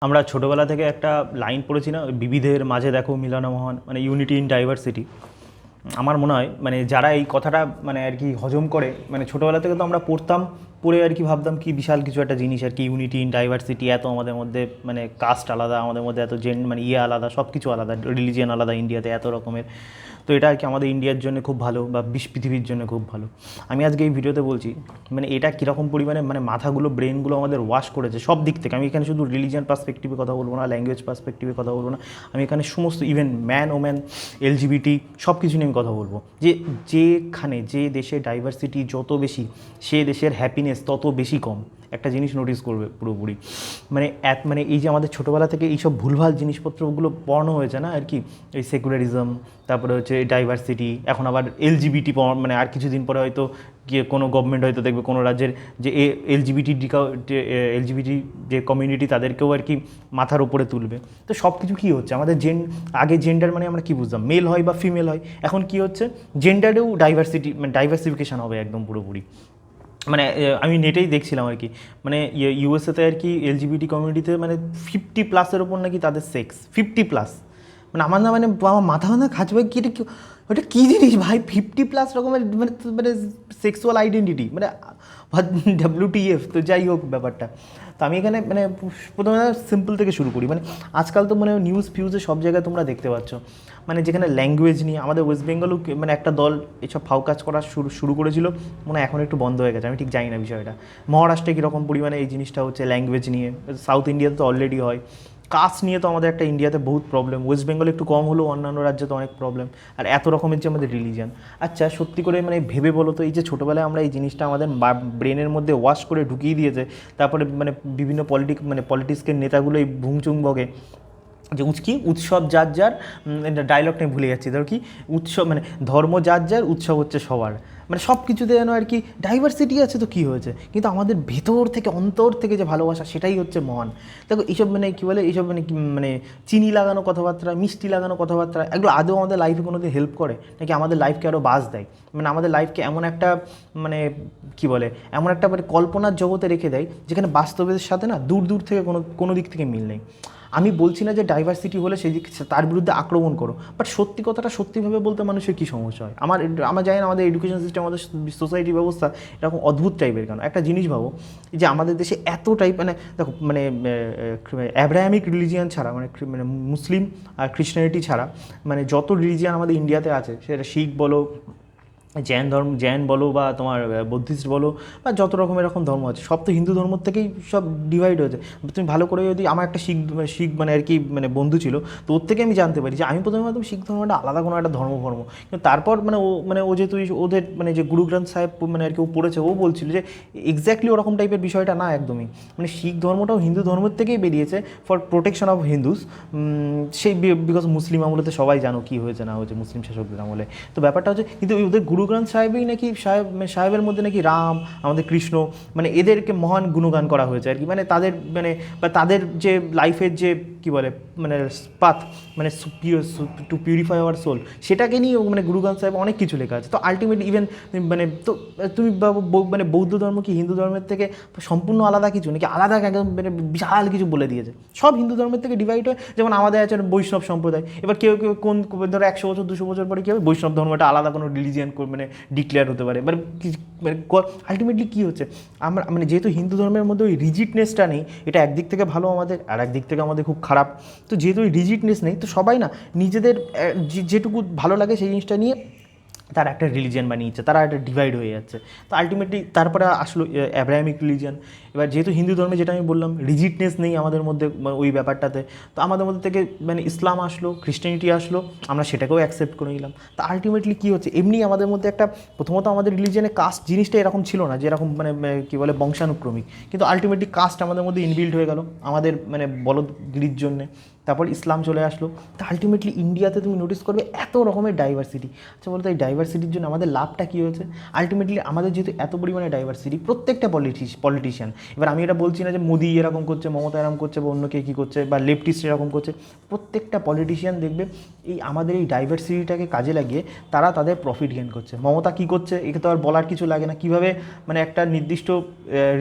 আমরা ছোটোবেলা থেকে একটা লাইন পড়েছি না, বিবিধের মাঝে দেখো মিলন মহান, মানে ইউনিটি ইন ডাইভার্সিটি। আমার মনে হয় মানে যারা এই কথাটা মানে আর কি হজম করে, মানে ছোটোবেলা থেকে তো আমরা পড়তাম, পড়ে আর কি ভাবতাম কি বিশাল কিছু একটা জিনিস আর কি ইউনিটি ইন ডাইভার্সিটি, এত আমাদের মধ্যে মানে কাস্ট আলাদা, আমাদের মধ্যে এত মানে আলাদা, সব কিছু আলাদা, রিলিজিয়ান আলাদা, ইন্ডিয়াতে এত রকমের। তো এটা আর কি আমাদের ইন্ডিয়ার জন্য খুব ভালো বা পৃথিবীর জন্য খুব ভালো। আমি আজকে এই ভিডিওতে বলছি মানে এটা কীরকম পরিমাণে মানে মাথাগুলো, ব্রেনগুলো আমাদের ওয়াশ করেছে সব দিক থেকে। আমি এখানে শুধু রিলিজিয়ান পার্সপেক্টিভে কথা বলবো না, ল্যাঙ্গুয়েজ পার্সপেক্টিভে কথা বলবো না, আমি এখানে সমস্ত ইভেন ম্যান ওম্যান এলজিবিটি সব কিছু নিয়ে আমি কথা বলবো। যেখানে যে দেশে ডাইভার্সিটি যত বেশি, সে দেশের হ্যাপিনেস তত বেশি কম। একটা জিনিস নোটিস করবে পুরোপুরি, মানে এই যে আমাদের ছোটোবেলা থেকে এইসব ভুলভাল জিনিসপত্রগুলো পড়ানো হয়েছে না আর কি, এই সেকুলারিজম, তারপরে হচ্ছে ডাইভার্সিটি, এখন আবার এলজিবিটি, মানে আর কিছুদিন পরে হয়তো গিয়ে কোনো গভর্নমেন্ট হয়তো দেখবে কোনো রাজ্যের যে এলজিবিটি যে কমিউনিটি, তাদেরকেও আর কি মাথার উপরে তুলবে। তো সব কিছু কী হচ্ছে আমাদের আগে জেন্ডার মানে আমরা কী বুঝতাম, মেল হয় বা ফিমেল হয়, এখন কি হচ্ছে জেন্ডারেও ডাইভার্সিটি, মানে ডাইভার্সিফিকেশান হবে একদম পুরোপুরি। মানে আমি নেটেই দেখছিলাম আর কি, মানে ইউএসএতে আর কি এলজিবিটি কমিউনিটিতে মানে 50+ ওপর নাকি তাদের সেক্স 50+। মানে আমার না, মানে আমার মাথা মাথা খাঁচবে কি, এটা ওটা কী জিনিস ভাই, 50+ রকমের মানে মানে সেক্সুয়াল আইডেন্টিটি, মানে WTF। তো যাই হোক ব্যাপারটা, তো আমি এখানে মানে প্রথমে সিম্পল থেকে শুরু করি। মানে আজকাল তো মানে নিউজ ফিউজে সব জায়গায় তোমরা দেখতে পাচ্ছ, মানে যেখানে ল্যাঙ্গুয়েজ নিয়ে আমাদের ওয়েস্ট বেঙ্গলও মানে একটা দল এইসব ফাউ কাজ করা শুরু করেছিল, মানে এখন একটু বন্ধ হয়ে গেছে, আমি ঠিক জানি না বিষয়টা। মহারাষ্ট্রে কীরকম পরিমাণে এই জিনিসটা হচ্ছে ল্যাঙ্গুয়েজ নিয়ে, সাউথ ইন্ডিয়াতে তো অলরেডি হয়। কাস্ট নিয়ে তো আমাদের একটা ইন্ডিয়াতে বহুত প্রবলেম, ওয়েস্ট বেঙ্গলে একটু কম হলেও অন্যান্য রাজ্যে তো অনেক প্রবলেম। আর এত রকমের যে আমাদের রিলিজিয়ান, আচ্ছা সত্যি করে মানে ভেবে বলো তো, এই যে ছোটোবেলায় আমরা এই জিনিসটা আমাদের ব্রেনের মধ্যে ওয়াশ করে ঢুকিয়ে দিয়েছে, তারপরে মানে বিভিন্ন পলিটিক্সের নেতাগুলো এই ভুংচুং বগে যে উৎসব যার যার, ডায়লগটাই ভুলে যাচ্ছি, ধর কি উৎসব মানে ধর্ম যার যার, উৎসব হচ্ছে সবার, মানে সব কিছুতে যেন আর কি ডাইভার্সিটি আছে, তো কী হয়েছে, কিন্তু আমাদের ভেতর থেকে অন্তর থেকে যে ভালোবাসা সেটাই হচ্ছে মহান। দেখো এইসব মানে কী বলে, এইসব মানে কি মানে চিনি লাগানো কথাবার্তা, মিষ্টি লাগানো কথাবার্তা, এগুলো আদৌ আমাদের লাইফে কোনো দিন হেল্প করে নাকি আমাদের লাইফকে আরও বাস দেয়? মানে আমাদের লাইফকে এমন একটা মানে কী বলে, এমন একটা মানে কল্পনার জগতে রেখে দেয় যেখানে বাস্তবের সাথে না দূর দূর থেকে কোনো দিক থেকে মিল নেই। আমি বলছি না যে ডাইভার্সিটি হলে সেই দিক তার বিরুদ্ধে আক্রমণ করো, বাট সত্যি কথাটা সত্যিভাবে বলতে মানুষের কী সমস্যা হয়। আমার জানি না আমাদের এডুকেশন সিস্টেম, আমাদের সোসাইটি ব্যবস্থা এরকম অদ্ভুত টাইপের কেন। একটা জিনিস ভাবো, যে আমাদের দেশে এত টাইপ মানে দেখো মানে অ্যাব্রাহামিক রিলিজিয়ান ছাড়া, মানে মুসলিম আর খ্রিস্টানিটি ছাড়া মানে যত রিলিজিয়ান আমাদের ইন্ডিয়াতে আছে, সেটা শিখ বলো, জৈন বলো, বা তোমার বুদ্ধিস্ট বলো, বা যত রকম এরকম ধর্ম আছে, সব তো হিন্দু ধর্ম থেকেই সব ডিভাইড হয়েছে। তুমি ভালো করে যদি, আমার একটা শিখ মানে আর কি মানে বন্ধু ছিল, তো ওর থেকে আমি জানতে পারি যে আমি প্রথমে ভাবতাম শিখ ধর্মটা আলাদা কোনো একটা ধর্ম, কিন্তু তারপর ও যেহেতু ওদের মানে যে গুরু গ্রন্থ সাহেব মানে আর কি ও পড়েছে, ও বলছিল যে এক্স্যাক্টলি ওরকম টাইপের বিষয়টা না একদমই, মানে শিখ ধর্মটাও হিন্দু ধর্মের থেকেই বেরিয়েছে ফর প্রোটেকশন অফ হিন্দুস। সেই বিকজ মুসলিম আমলে তো সবাই জানো কী হয়েছে না হয়েছে মুসলিম শাসকদের আমলে। তো ব্যাপারটা হচ্ছে, কিন্তু ওদের গুরু গ্রন্থ সাহেবেই নাকি সাহেবের মধ্যে নাকি রাম, আমাদের কৃষ্ণ, মানে এদেরকে মহান গুণগান করা হয়েছে আর কি, মানে তাদের মানে বা তাদের যে লাইফের যে কী বলে মানে পাথ, মানে টু পিউরিফাই আওয়ার সোল, সেটাকে নিয়ে মানে গুরু গ্রন্থ সাহেব অনেক কিছু লেখা আছে। তো আলটিমেটলি ইভেন মানে তো তুমি মানে বৌদ্ধ ধর্ম কি হিন্দু ধর্মের থেকে সম্পূর্ণ আলাদা কিছু নাকি, আলাদা একদম মানে বিশাল কিছু বলে দিয়েছে, সব হিন্দু ধর্মের থেকে ডিভাইড হয়। যেমন আমাদের আছে বৈষ্ণব সম্প্রদায়, এবার কেউ কোন ধরো 100 বছর 200 বছর পরে কী হবে, বৈষ্ণব ধর্মটা আলাদা কোনো রিলিজিয়ান মানে ডিক্লেয়ার হতে পারে। মানে আলটিমেটলি কী হচ্ছে, আমরা মানে যেহেতু হিন্দু ধর্মের মধ্যে ওই রিজিডনেসটা নেই, এটা একদিক থেকে ভালো আমাদের, আর একদিক থেকে আমাদের খুব খারাপ। তো যেহেতু ওই রিজিডনেস নেই, তো সবাই না নিজেদের যেটুকু ভালো লাগে সেই জিনিসটা নিয়ে তারা একটা রিলিজিয়ান বানিয়েছে, তারা একটা ডিভাইড হয়ে যাচ্ছে। তো আলটিমেটলি তারপরে আসলো অ্যাব্রাহামিক রিলিজিয়ান। এবার যেহেতু হিন্দু ধর্মে, যেটা আমি বললাম, রিজিডনেস নেই আমাদের মধ্যে ওই ব্যাপারটাতে, তো আমাদের মধ্যে থেকে মানে ইসলাম আসলো, খ্রিস্টানিটি আসলো, আমরা সেটাকেও অ্যাকসেপ্ট করে নিলাম। তো আলটিমেটলি কী হচ্ছে, এমনি আমাদের মধ্যে একটা, প্রথমত আমাদের রিলিজিয়ানে কাস্ট জিনিসটা এরকম ছিল না, যে এরকম মানে কী বলে বংশানুক্রমিক, কিন্তু আলটিমেটলি কাস্ট আমাদের মধ্যে ইনবিল্ড হয়ে গেল আমাদের মানে বলদগিরির জন্যে। তারপর ইসলাম চলে আসলো। তো আলটিমেটলি ইন্ডিয়াতে তুমি নোটিস করবে এত রকমের ডাইভার্সিটি। আচ্ছা বলতো, এই ডাইভার্সিটির জন্য আমাদের লাভটা কী হয়েছে? আলটিমেটলি আমাদের যেহেতু এত পরিমাণে ডাইভার্সিটি, প্রত্যেকটা পলিটিশিয়ান, এবার আমি এটা বলছি না যে মোদি এরকম করছে, মমতা এরকম করছে, বা অন্য কে কী করছে, বা লেফটিস্ট এরকম করছে, প্রত্যেকটা পলিটিশিয়ান দেখবে এই আমাদের এই ডাইভার্সিটিটাকে কাজে লাগিয়ে তারা তাদের প্রফিট গেইন করছে। মমতা কী করছে একে তো আর বলার কিছু লাগে না, কীভাবে মানে একটা নির্দিষ্ট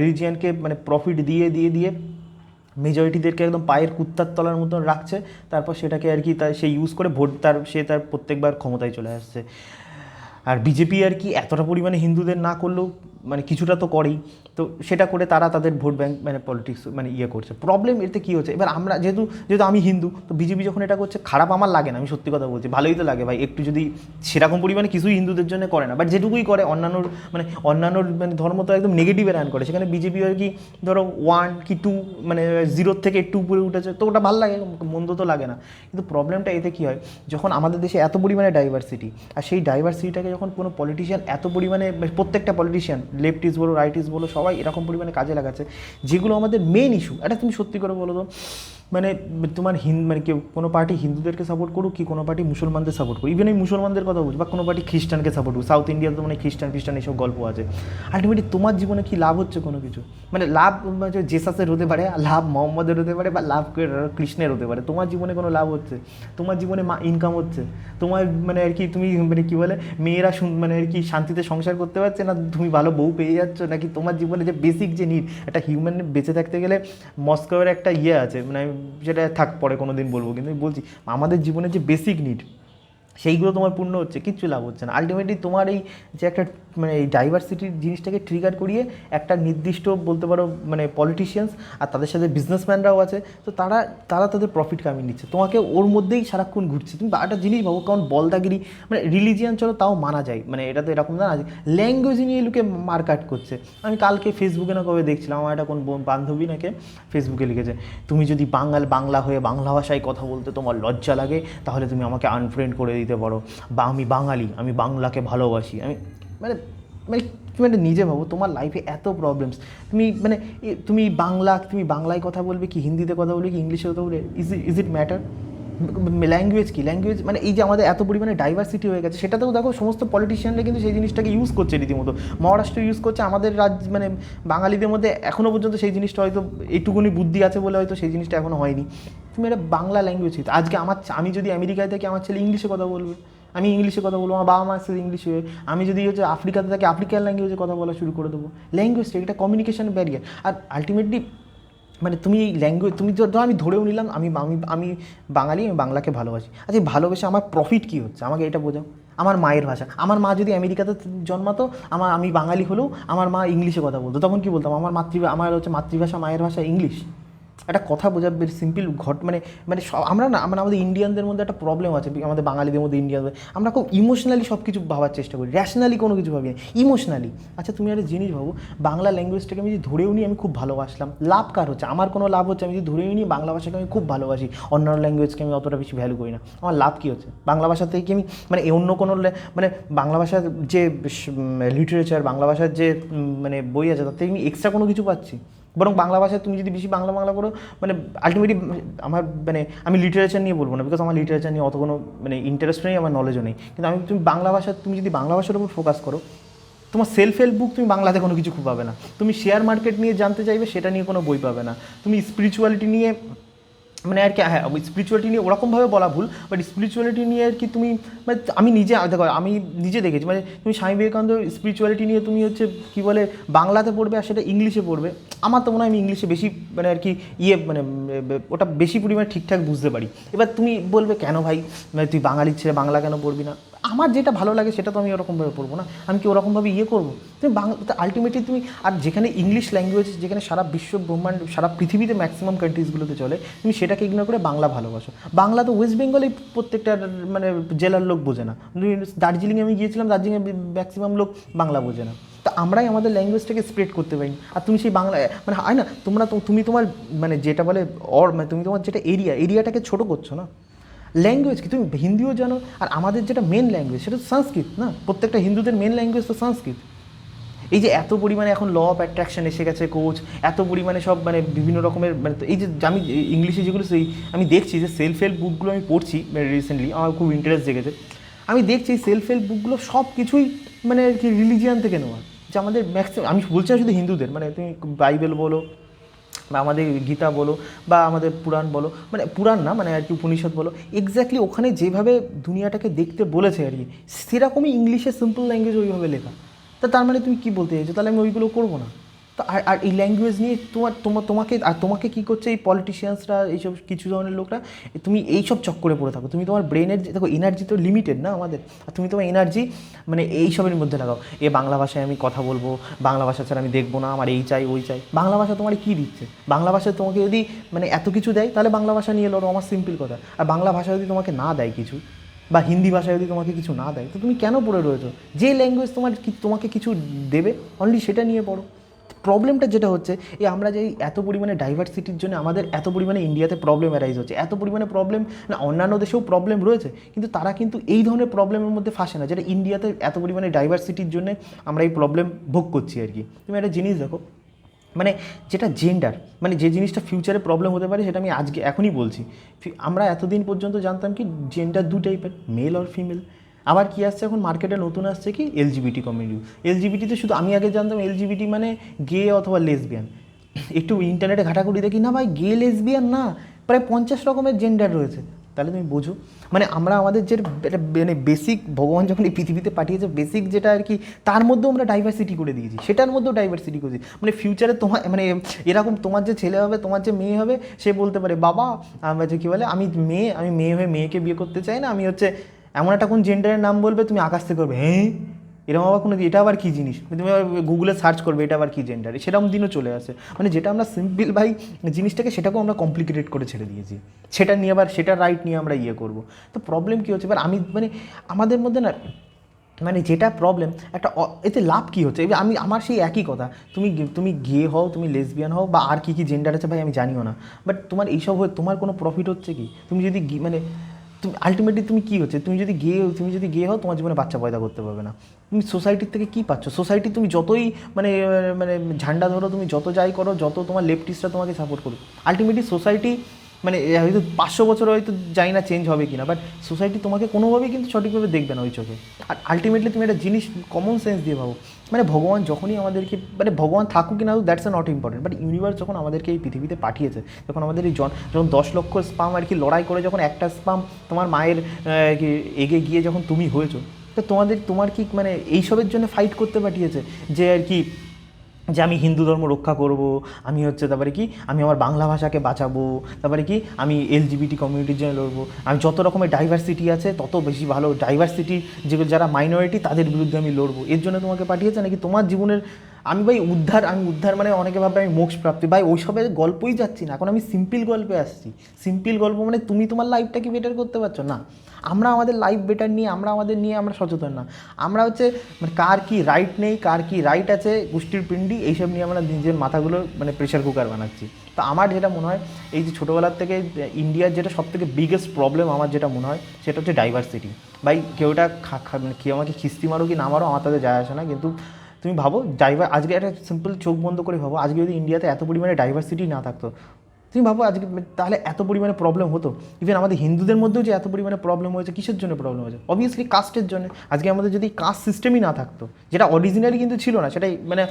রিলিজিয়ানকে মানে প্রফিট দিয়ে দিয়ে দিয়ে মেজরিটিদেরকে একদম পায়ের কুত্তার তলার মতন রাখছে, তারপর সেটাকে আর কি সে ইউজ করে ভোট তার প্রত্যেকবার ক্ষমতায় চলে আসছে। আর বিজেপি আর কি এতটা পরিমাণে হিন্দুদের না করলেও মানে কিছুটা তো করেই, তো সেটা করে তারা তাদের ভোট ব্যাংক মানে পলিটিক্স মানে ইয়ে করছে। প্রবলেম এতে কী হচ্ছে, এবার আমরা যেহেতু আমি হিন্দু, তো বিজেপি যখন এটা করছে খারাপ আমার লাগে না, আমি সত্যি কথা বলছি, ভালোই তো লাগে ভাই একটু, যদি সেরকম পরিমাণে কিছুই হিন্দুদের জন্য করে না, বাট যেটুকুই করে অন্যান্য মানে ধর্ম তো একদম নেগেটিভে রান করে, সেখানে বিজেপি আর কি ধরো 1 কি 2 মানে 0 থেকে একটু উপরে উঠেছে, তো ওটা ভালো লাগে, মন্দ তো লাগে না। কিন্তু প্রবলেমটা এতে কী হয়, যখন আমাদের দেশে এত পরিমাণে ডাইভার্সিটি, আর সেই ডাইভার্সিটিটাকে যখন কোনো পলিটিশিয়ান এত পরিমাণে, প্রত্যেকটা পলিটিশিয়ান লেফটিস্ট বলো রাইটিস্ট বলো সবাই এরকম পরিমাণে কাজে লাগাচ্ছে, যেগুলো আমাদের মেন ইস্যু। এটা তুমি সত্যি করে বলো তো, মানে তোমার মানে কেউ কোনো পার্টি হিন্দুদেরকে সাপোর্ট করুক কি কোনো পার্টি মুসলমানদের সাপোর্ট করুক, ইভেন এই মুসলমানদের কথা বলছি, বা কোনো পার্টি খ্রিস্টানকে সাপোর্ট করুক, সাউথ ইন্ডিয়াতে তো মানে খ্রিস্টান এইসব গল্প আছে, আলটিমেটলি তোমার জীবনে কি লাভ হচ্ছে কোনো কিছু, মানে লাভ জেসাসের হতে পারে, লাভ মোহাম্মদের হতে পারে, বা লাভ কৃষ্ণের হতে পারে, তোমার জীবনে কোনো লাভ হচ্ছে, তোমার জীবনে ইনকাম হচ্ছে, তোমার মানে আর কি তুমি মানে কী বলে মেয়েরা মানে আর কি শান্তিতে সংসার করতে পারছে না, তুমি ভালো বউ পেয়ে যাচ্ছ, নাকি তোমার জীবনে যে বেসিক যে নিড, একটা হিউম্যান বেঁচে থাকতে গেলে মস্কোয়ের একটা ইয়ে আছে, মানে সেটা থাক পরে কোনো দিন বলবো, কিন্তু আমি বলছি আমাদের জীবনের যে বেসিক নিড সেইগুলো তোমার পূর্ণ হচ্ছে, কিচ্ছু লাভ হচ্ছে না। আলটিমেটলি তোমার এই যে একটা মানে এই ডাইভার্সিটির জিনিসটাকে ট্রিগার করিয়ে একটা নির্দিষ্ট বলতে পারো মানে পলিটিশিয়ানস আর তাদের সাথে বিজনেসম্যানরাও আছে, তো তারা তাদের প্রফিট কামিয়ে নিচ্ছে, তোমাকে ওর মধ্যেই সারাক্ষণ ঘুরছে। তুমি একটা জিনিস ভাবো, কারণ বলদাগিরি মানে রিলিজিয়ান চলো তাও মানা যায়, মানে এটা তো এরকম না, ল্যাঙ্গুয়েজ নিয়ে লোকে মারকাট করছে। আমি কালকে ফেসবুকে না কবে দেখছিলাম, আমার একটা কোন বান্ধবী নাকি ফেসবুকে লিখেছে, তুমি যদি বাংলা হয়ে বাংলা ভাষায় কথা বলতে তোমার লজ্জা লাগে, তাহলে তুমি আমাকে আনফ্রেন্ড করে দিতে পারো, বা আমি বাঙালি, আমি বাংলাকে ভালোবাসি। আমি মানে মানে তুমি একটা নিজে ভাবো, তোমার লাইফে এত প্রবলেমস, তুমি বাংলায় কথা বলবে কি হিন্দিতে কথা বলবে কি ইংলিশে কথা বলবে, ইজ ইট ম্যাটার? ল্যাঙ্গুয়েজ মানে এই যে আমাদের এত পরিমাণে ডাইভার্সিটি হয়ে গেছে, সেটাতেও দেখো সমস্ত পলিটিশিয়ানরা কিন্তু সেই জিনিসটাকে ইউজ করছে রীতিমতো। মহারাষ্ট্র ইউজ করছে, আমাদের মানে বাঙালিদের মধ্যে এখনও পর্যন্ত সেই জিনিসটা হয়তো এইটুকুনি বুদ্ধি আছে বলে হয়তো সেই জিনিসটা এখনও হয়নি। তুমি একটা বাংলা ল্যাঙ্গুয়েজ, আজকে আমি যদি আমেরিকায় থাকি আমার ছেলে ইংলিশে কথা বলবে, আমি ইংলিশে কথা বলবো, আমার বাবা মার সাথে ইংলিশে। আমি যদি আফ্রিকাতে থাকি আফ্রিকান ল্যাঙ্গুয়েজে কথা বলা শুরু করে দেবো। ল্যাঙ্গুয়েজটা এটা কমিউনিকেশন ব্যারিয়ার। আর আলটিমেটলি মানে তুমি এই ল্যাঙ্গুয়েজ তুমি আমি ধরেও নিলাম আমি বাঙালি, আমি বাংলাকে ভালোবাসি। আচ্ছা ভালোবেসে আমার প্রফিট কী হচ্ছে আমাকে এটা বোঝাও। আমার মায়ের ভাষা, আমার মা যদি আমেরিকাতে জন্মাতো, আমি বাঙালি হলেও আমার মা ইংলিশে কথা বলতো, তখন কী বলতাম আমার মাতৃভাষা মায়ের ভাষা ইংলিশ। একটা কথা বোঝা বেশ সিম্পল আমরা না আমাদের ইন্ডিয়ানদের মধ্যে একটা প্রবলেম আছে, আমাদের বাঙালিদের মধ্যে ইন্ডিয়ানদের, আমরা খুব ইমোশনালি সব কিছু ভাবার চেষ্টা করি, র্যাশনালি কোনো কিছু ভাবি না, ইমোশনালি। আচ্ছা তুমি একটা জিনিস ভাবো, বাংলা ল্যাঙ্গুয়েজটাকে আমি যদি ধরেও নিই আমি খুব ভালোবাসলাম, লাভ কার হচ্ছে? আমার কোনো লাভ হচ্ছে? আমি যদি ধরেও নিই বাংলা ভাষাকে আমি খুব ভালোবাসি, অন্যান্য ল্যাঙ্গুয়েজকে আমি অতটা বেশি ভ্যালু করি না, আমার লাভ কী হচ্ছে? বাংলা ভাষা থেকে কি আমি অন্য কোনো বাংলা ভাষার যে লিটারেচার, বাংলা ভাষার যে বই আছে তার থেকে আমি এক্সট্রা কোনো কিছু পাচ্ছি? বরং বাংলা ভাষায় তুমি যদি বেশি বাংলা করো আলটিমেটলি আমার আমি লিটারেচার নিয়ে বলবো না, বিকজ আমার লিটারেচার নিয়ে অত কোনো ইন্টারেস্ট নেই, আমার নলেজও নেই, কিন্তু তুমি যদি বাংলা ভাষার উপর ফোকাস করো, তোমার সেলফ হেল্প বুক তুমি বাংলাতে কোনো কিছু খুব পাবে না, তুমি শেয়ার মার্কেট নিয়ে জানতে চাইবে সেটা নিয়ে কোনো বই পাবে না, তুমি স্পিরিচুয়ালিটি নিয়ে আর কি, হ্যাঁ স্পিরিচুয়ালিটি নিয়ে ওরকমভাবে বলা ভুল, বাট স্পিরিচুয়ালিটি নিয়ে আর কি তুমি আমি নিজে দেখেছি, তুমি স্বামী বিবেকানন্দ স্পিরিচুয়ালিটি নিয়ে তুমি কী বলে বাংলাতে পড়বে আর সেটা ইংলিশে পড়বে, আমার তো মনে হয় আমি ইংলিশে বেশি আর কি ওটা বেশি পরিমাণে ঠিকঠাক বুঝতে পারি। এবার তুমি বলবে কেন ভাই তুই বাঙালির ছেলে বাংলা কেন পড়বি না? আমার যেটা ভালো লাগে সেটা তো আমি ওরকমভাবে পড়বো না, আমি কি ওরকমভাবে করবো? তুমি আলটিমেটলি তুমি আর যেখানে ইংলিশ ল্যাঙ্গুয়েজ, যেখানে সারা বিশ্ব ব্রহ্মাণ্ড সারা পৃথিবীতে ম্যাক্সিমাম কান্ট্রিজগুলোতে চলে, তুমি সেটাকে ইগনোর করে বাংলা ভালোবাসো। বাংলা তো ওয়েস্ট বেঙ্গলেই প্রত্যেকটা জেলার লোক বোঝে না। দার্জিলিংয়ে আমি গিয়েছিলাম, দার্জিলিংয়ে ম্যাক্সিমাম লোক বাংলা বোঝে না, তো আমরাই আমাদের ল্যাঙ্গুয়েজটাকে স্প্রেড করতে পারি। আর তুমি সেই বাংলা হয় না তুমি তোমার যেটা বলে তুমি তোমার যেটা এরিয়াটাকে ছোটো করছো না। ল্যাঙ্গুয়েজ কি তুমি হিন্দিও জানো, আর আমাদের যেটা মেন ল্যাঙ্গুয়েজ সেটা তো সংস্কৃত না, প্রত্যেকটা হিন্দুদের মেন ল্যাঙ্গুয়েজ তো সংস্কৃত। এই যে এত পরিমাণে এখন ল অফ অ্যাট্রাকশন এসে গেছে, কোচ এত পরিমাণে সব বিভিন্ন রকমের এই যে আমি ইংলিশে যেগুলো আমি দেখছি যে সেলফ হেল্প বুকগুলো আমি পড়ছি রিসেন্টলি, আমার খুব ইন্টারেস্ট জেগেছে। আমি দেখছি সেলফ হেল্প বুকগুলো সব কিছুই আর কি রিলিজিয়ান থেকে নেওয়া, যে আমাদের ম্যাক্সিমাম, আমি বলছি না শুধু হিন্দুদের, তুমি বাইবেল বলো বা আমাদের গীতা বলো বা আমাদের পুরাণ বলো, পুরাণ না আর কি উপনিষদ বলো, এক্স্যাক্টলি ওখানে যেভাবে দুনিয়াটাকে দেখতে বলেছে আর কি সেরকমই ইংলিশে সিম্পল ল্যাঙ্গুয়েজ ওইভাবে লেখা। তার তুমি কী বলতে চাইছো? তাহলে আমি ওইগুলো করবো না? তো আর এই ল্যাঙ্গুয়েজ নিয়ে তোমাকে কী করছে এই পলিটিশিয়ানসরা, এইসব কিছু ধরনের লোকরা, তুমি এইসব চক্করে পড়ে থাকো। তুমি তোমার ব্রেনের, দেখো এনার্জি তো লিমিটেড না আমাদের, আর তুমি তোমার এনার্জি মানে এইসবের মধ্যে লাগাও। বাংলা ভাষায় আমি কথা বলবো, বাংলা ভাষা ছাড়া আমি দেখবো না, আমার এই চাই ওই চাই। বাংলা ভাষা তোমার কী দিচ্ছে? বাংলা ভাষা তোমাকে যদি মানে এত কিছু দেয়, তাহলে বাংলা ভাষা নিয়ে লড়ো, আমার সিম্পল কথা। আর বাংলা ভাষা যদি তোমাকে না দেয় কিছু, বা হিন্দি ভাষা যদি তোমাকে কিছু না দেয়, তো তুমি কেন পড়ে রয়েছো? যে ল্যাঙ্গুয়েজ তোমাকে কিছু দেবে, অনলি সেটা নিয়ে পড়ো। প্রবলেমটা যেটা হচ্ছে, আমরা যে এত পরিমাণে ডাইভার্সিটির জন্য আমাদের এত পরিমাণে ইন্ডিয়াতে প্রবলেম অ্যারাইজ হচ্ছে, এত পরিমাণে প্রবলেম না, অন্যান্য দেশেও প্রবলেম রয়েছে, কিন্তু তারা কিন্তু এই ধরনের প্রবলেমের মধ্যে ফাঁসে না, যেটা ইন্ডিয়াতে এত পরিমাণে ডাইভার্সিটির জন্য আমরা এই প্রবলেম ভোগ করছি আর কি। তুমি একটা জিনিস দেখো, মানে যেটা জেন্ডার, মানে যে জিনিসটা ফিউচারে প্রবলেম হতে পারে, সেটা আমি এখনই বলছি। আমরা এতদিন পর্যন্ত জানতাম কি জেন্ডার দু টাইপের, মেল আর ফিমেল। আবার কি আসছে এখন মার্কেটে নতুন আসছে কি এলজিবিটি কমিউনিটি। এলজিবিটিতে শুধু আমি আগে জানতাম এলজিবিটি মানে গে অথবা লেসবিয়ান। একটু ইন্টারনেটে ঘাটাঘুটি দেখি, না ভাই গে লেসবিয়ান না, প্রায় 50 রকমের জেন্ডার রয়েছে। তাহলে তুমি বোঝো, মানে আমরা আমাদের যে মানে বেসিক, ভগবান যখন এই পৃথিবীতে পাঠিয়েছে বেসিক যেটা আর কি, তার মধ্যেও আমরা ডাইভার্সিটি করে দিয়েছি, সেটার মধ্যেও ডাইভার্সিটি করেছি। মানে ফিউচারে তোমার মানে এরকম তোমার যে ছেলে হবে, তোমার যে মেয়ে হবে, সে বলতে পারে বাবা যে কী বলে, আমি মেয়ে হয়ে মেয়েকে বিয়ে করতে চাই না, আমি হচ্ছে এমন একটা কোন জেন্ডারের নাম বলবে, তুমি আকাশ থেকে করবে হ্যাঁ এরকম আবার কোনো, এটা আবার কী জিনিস, তুমি আবার গুগলে সার্চ করবে এটা আবার কী জেন্ডার, সেরকম দিনও চলে আসে। মানে যেটা আমরা সিম্পল ভাই জিনিসটাকে, সেটাকেও আমরা কমপ্লিকেটেড করে ছেড়ে দিয়েছি, সেটা নিয়ে আবার সেটা রাইট নিয়ে আমরা করবো। তো প্রবলেম কী হচ্ছে এবার, আমি মানে আমাদের মধ্যে না, মানে যেটা প্রবলেম একটা এতে লাভ কী হচ্ছে, এবার আমার সেই একই কথা, তুমি গে হও, তুমি লেসবিয়ান হও, বা আর কী কী জেন্ডার আছে ভাই আমি জানিও না, বাট তোমার এইসব হয়ে তোমার কোনো প্রফিট হচ্ছে কি? তুমি যদি মানে তুমি আলটিমেটলি তুমি কী হচ্ছে, তুমি যদি গে হও, তোমার জীবনে বাচ্চা পয়দা করতে পারবে না। তুমি সোসাইটির থেকে কী পাচ্ছ? সোসাইটি তুমি যতই মানে মানে ঝান্ডা ধরো, তুমি যত যাই করো, যত তোমার লেফটিস্টরা তোমাকে সাপোর্ট করো, আলটিমেটলি সোসাইটি মানে হয়তো 500 বছর হয়তো জানি না চেঞ্জ হবে কি না, বাট সোসাইটি তোমাকে কোনোভাবেই কিন্তু সঠিকভাবে দেখবে না ওই চোখে। আর আলটিমেটলি তুমি একটা জিনিস কমন সেন্স দিয়ে ভাবো, মানে ভগবান যখনই আমাদেরকে, মানে ভগবান থাকুক কি না, that's not important, but universe যখন আমাদেরকে এই পৃথিবীতে পাঠিয়েছে, যখন আমাদের এই যখন 10 লক্ষ স্পাম আর কি লড়াই করে, যখন একটা স্পাম তোমার মায়ের এগে গিয়ে যখন তুমি হয়েছো, তো তোমার কি মানে এইসবের জন্য ফাইট করতে পাঠিয়েছে যে আর কি, যে আমি হিন্দু ধর্ম রক্ষা করব, আমি হচ্ছে তারপরে কি আমি আমার বাংলা ভাষাকে বাঁচাবো, তারপরে কি আমি এলজিবিটি কমিউনিটির জন্য লড়বো, আমি যত রকমের ডাইভার্সিটি আছে তত বেশি ভালো ডাইভার্সিটি, যেগুলো যারা মাইনরিটি তাদের বিরুদ্ধে আমি লড়বো, এর জন্য তোমাকে পাঠিয়েছে নাকি তোমার জীবনের আমি ভাই উদ্ধার মানে অনেকে ভাবে আমি মোক্ষ প্রাপ্তি, ভাই ওইসবের গল্পই যাচ্ছি না, এখন আমি সিম্পল গল্পে আসছি। সিম্পল গল্প মানে তুমি তোমার লাইফটাকে বেটার করতে পারছো না, আমরা আমাদের লাইফ বেটার নিয়ে আমরা সচেতন না, আমরা হচ্ছে মানে কার কি রাইট নেই, কার কি রাইট আছে, গোষ্ঠীর পিণ্ডি, এইসব নিয়ে আমরা নিজের মাথাগুলো মানে প্রেশার কুকার বানাচ্ছি। তো আমার যেটা মনে হয়, এই যে ছোটোবেলার থেকে ইন্ডিয়ার যেটা সবথেকে বিগেস্ট প্রবলেম আমার যেটা মনে হয়, সেটা হচ্ছে ডাইভার্সিটি। ভাই কেউটা মানে কেউ আমাকে খিস্তি মারো কি না মারো, আমার তাদের যায় আসে না, কিন্তু তুমি ভাবো আজকে একটা সিম্পল চোখ বন্ধ করে ভাবো, আজকে যদি ইন্ডিয়াতে এত পরিমাণে ডাইভার্সিটি না থাকতো, তুমি ভাবো আজকে তাহলে এত পরিমাণে প্রবলেম হতো। ইভেন আমাদের হিন্দুদের মধ্যেও যে এত পরিমাণে প্রবলেম হয়েছে, কিসের জন্য প্রবলেম হয়েছে? অবভিয়াসলি কাস্টের জন্য। আজকে আমাদের যদি কাস্ট সিস্টেমই না থাকতো, যেটা অরিজিনালি কিন্তু ছিল না, সেটাই মানে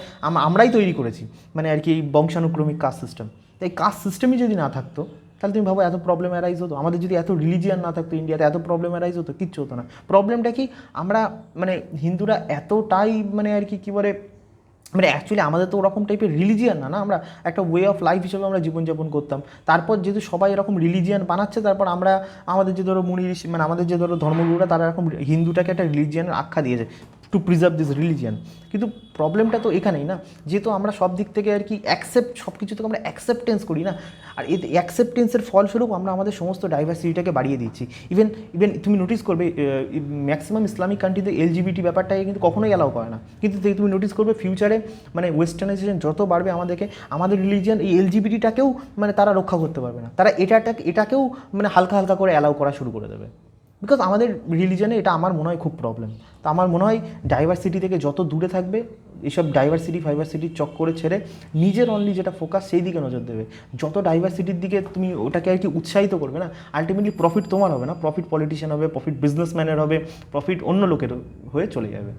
আমরাই তৈরি করেছি, মানে আর কি এই বংশানুক্রমিক কাস্ট সিস্টেম। এই কাস্ট সিস্টেমই যদি না থাকতো, তাহলে তুমি ভাবো এত প্রবলেম অ্যারাইজ হতো? আমাদের যদি এত রিলিজিয়ান না থাকতো ইন্ডিয়াতে, এত প্রবলেম অ্যারাইজ হতো? কিচ্ছু হতো না। প্রবলেমটা কি, আমরা মানে হিন্দুরা এতটাই মানে আর কি কী বলে, মানে অ্যাকচুয়ালি আমাদের তো ওরকম টাইপের রিলিজিয়ান না, আমরা একটা ওয়ে অফ লাইফ হিসেবে আমরা জীবনযাপন করতাম। তারপর যেহেতু সবাই এরকম রিলিজিয়ান বানাচ্ছে, তারপর আমাদের যে ধরো মুনি ঋষি, মানে আমাদের যে ধরো ধর্মগুরুরা, তারা এরকম হিন্দুটাকে একটা রিলিজিয়ানের আখ্যা দিয়েছে টু প্রিজার্ভ দিস রিলিজিয়ান। কিন্তু প্রবলেমটা তো এখানেই না, যেহেতু আমরা সব দিক থেকে আর কি সব কিছু থেকে আমরা অ্যাকসেপ্টেন্স করি না, আর এই অ্যাকসেপ্টেন্সের ফলস্বরূপ আমরা আমাদের সমস্ত ডাইভার্সিটিটাকে বাড়িয়ে দিচ্ছি। ইভেন তুমি নোটিস করবে ম্যাক্সিমাম ইসলামিক কান্ট্রিতে এলজিবিটি ব্যাপারটাকে কিন্তু কখনোই অ্যালাউ করে না, কিন্তু তুমি নোটিস করবে ফিউচারে মানে ওয়েস্টার্নাইজেশন যত বাড়বে, আমাদের রিলিজিয়ান এই এলজিবিটিটাকেও মানে তারা রক্ষা করতে পারবে না, তারা এটাকেও মানে হালকা হালকা করে অ্যালাউ করা শুরু করে দেবে। বিকজ আমাদের রিলিজনে এটা আমার মনে হয় খুব প্রবলেম। তো আমার মনে হয় ডাইভার্সিটি থেকে যত দূরে থাকবে, এইসব ফাইভার্সিটির চক্করে ছেড়ে নিজের অনলি যেটা ফোকাস সেই দিকে নজর দেবে। যত ডাইভার্সিটির দিকে তুমি ওটাকে আর কি উৎসাহিত করবে না, আলটিমেটলি প্রফিট তোমার হবে না, প্রফিট পলিটিশিয়ান হবে, প্রফিট বিজনেসম্যানের হবে, প্রফিট অন্য লোকের হয়ে চলে যাবে।